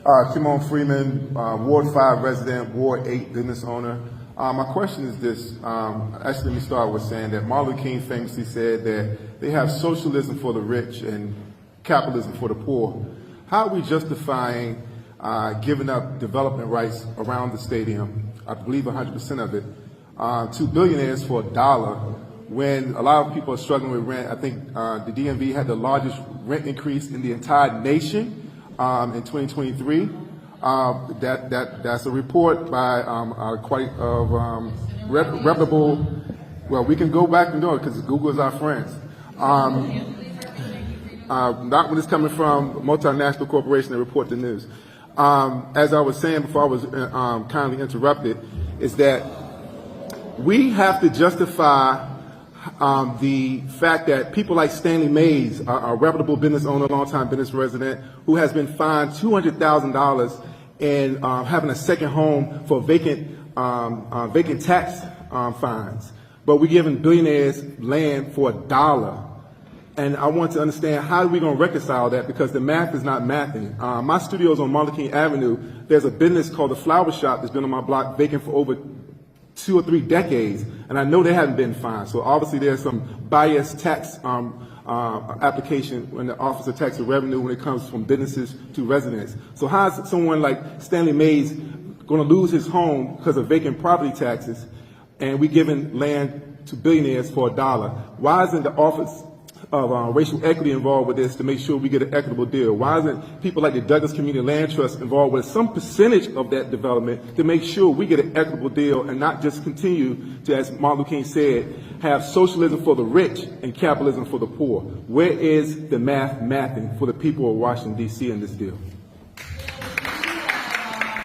Kimon Freeman, Ward 5 resident, Ward 8 business owner. My question is this. Actually, let me start with saying that Martin Luther King famously said that they have socialism for the rich and capitalism for the poor. How are we justifying giving up development rights around the stadium, I believe 100% of it, to billionaires for $1 when a lot of people are struggling with rent? I think the DMV had the largest rent increase in the entire nation in 2023. That's a report by quite reputable. Well, we can go back and do it because Google is our friends. Not when it's coming from a multinational corporation that report the news. As I was saying before I was kindly interrupted, is that we have to justify the fact that people like Stanley Mays, a reputable business owner, longtime business resident, who has been fined $200,000 in having a second home for vacant tax fines. But we're giving billionaires land for $1. And I want to understand, how are we going to reconcile that? Because the math is not mathing. My studio is on Martin Luther King Avenue. There's a business called the Flower Shop that's been on my block vacant for over 2 or 3 decades, and I know they haven't been fined. So obviously there's some biased tax application when the Office of Tax and Revenue when it comes from businesses to residents. So how is someone like Stanley Mays going to lose his home because of vacant property taxes, and we giving land to billionaires for $1? Why isn't the Office of Racial Equity involved with this to make sure we get an equitable deal? Why isn't people like the Douglas Community Land Trust involved with some percentage of that development to make sure we get an equitable deal and not just continue to, as Martin Luther King said, have socialism for the rich and capitalism for the poor? Where is the mathing for the people of Washington, D.C. in this deal?